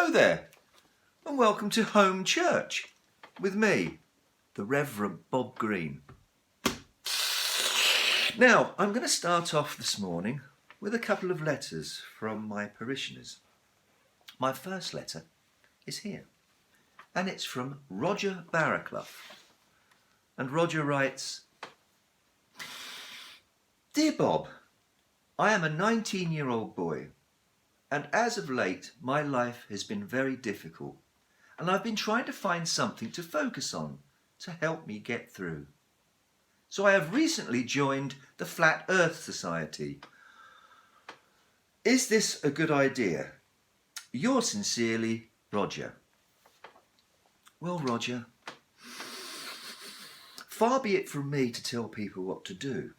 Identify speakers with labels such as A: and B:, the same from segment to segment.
A: Hello there, and welcome to Home Church with me, the Reverend Bob Green. Now, I'm going to start off this morning with a couple of letters from my parishioners. My first letter is here, and it's from Roger Barraclough. And Roger writes, Dear Bob, I am a 19-year-old boy, and as of late my life has been very difficult, and I've been trying to find something to focus on to help me get through. So I have recently joined the Flat Earth Society. Is this a good idea? Yours sincerely, Roger. Well, Roger, far be it from me to tell people what to do,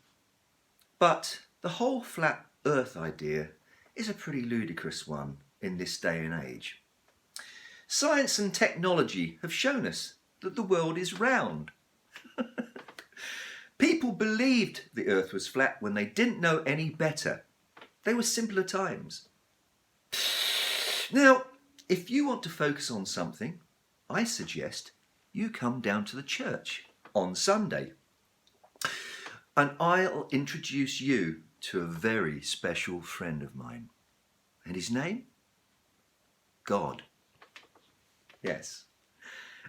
A: but the whole flat earth idea is a pretty ludicrous one in this day and age. Science and technology have shown us that the world is round. People believed the earth was flat when they didn't know any better. They were simpler times. Now, if you want to focus on something, I suggest you come down to the church on Sunday, and I'll introduce you to a very special friend of mine. And his name? God. Yes.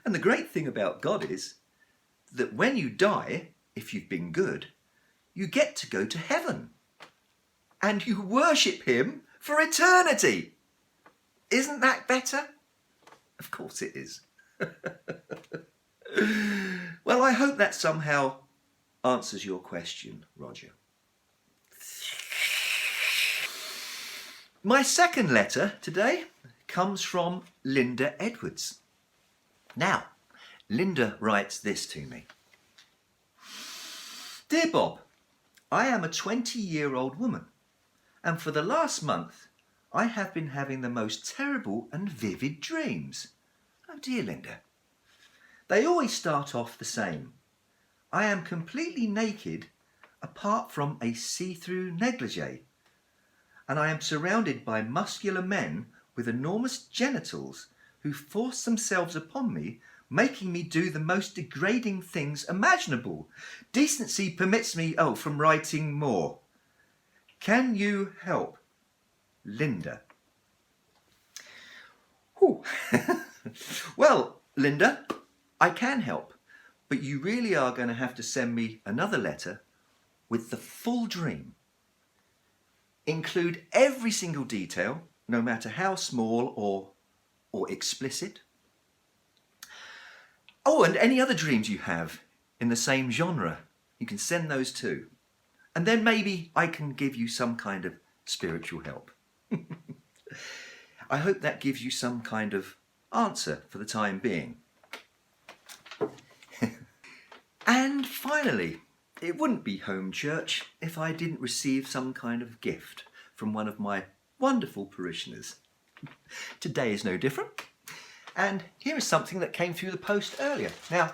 A: And the great thing about God is that when you die, if you've been good, you get to go to heaven. And you worship him for eternity. Isn't that better? Of course it is. Well, I hope that somehow answers your question, Roger. My second letter today comes from Linda Edwards. Now, Linda writes this to me. Dear Bob, I am a 20-year-old woman, and for the last month I have been having the most terrible and vivid dreams. Oh dear, Linda. They always start off the same. I am completely naked apart from a see-through negligee, and I am surrounded by muscular men with enormous genitals who force themselves upon me, making me do the most degrading things imaginable. Decency permits me, from writing more. Can you help? Linda. Well, Linda, I can help, but you really are going to have to send me another letter with the full dream. Include every single detail, no matter how small or explicit. Oh, and any other dreams you have in the same genre, you can send those too. And then maybe I can give you some kind of spiritual help. I hope that gives you some kind of answer for the time being. And finally, it wouldn't be home church if I didn't receive some kind of gift from one of my wonderful parishioners. Today is no different. And here is something that came through the post earlier. Now,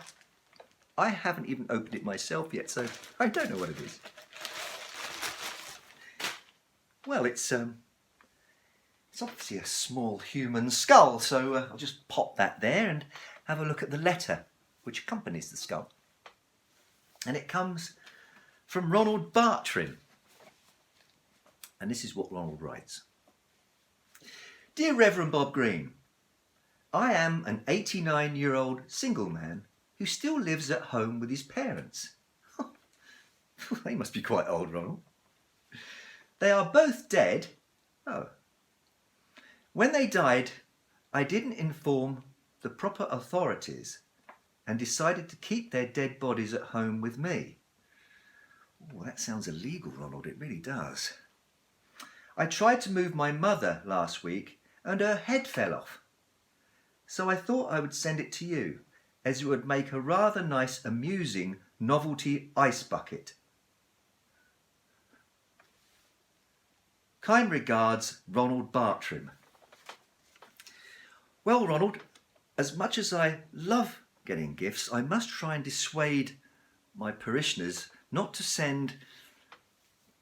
A: I haven't even opened it myself yet, so I don't know what it is. Well, it's obviously a small human skull, so I'll just pop that there and have a look at the letter which accompanies the skull. And it comes from Ronald Bartrim. And this is what Ronald writes. Dear Reverend Bob Green, I am an 89-year-old single man who still lives at home with his parents. They must be quite old, Ronald. They are both dead. Oh. When they died, I didn't inform the proper authorities and decided to keep their dead bodies at home with me. Oh, that sounds illegal, Ronald. It really does. I tried to move my mother last week and her head fell off. So I thought I would send it to you, as it would make a rather nice, amusing novelty ice bucket. Kind regards, Ronald Bartrim. Well, Ronald, as much as I love getting gifts, I must try and dissuade my parishioners not to send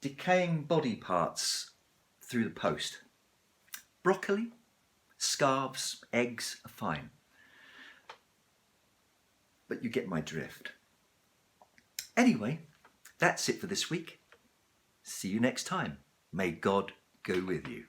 A: decaying body parts through the post. Broccoli, Scarves, eggs are fine. But you get my drift. Anyway, that's it for this week. See you next time. May God go with you.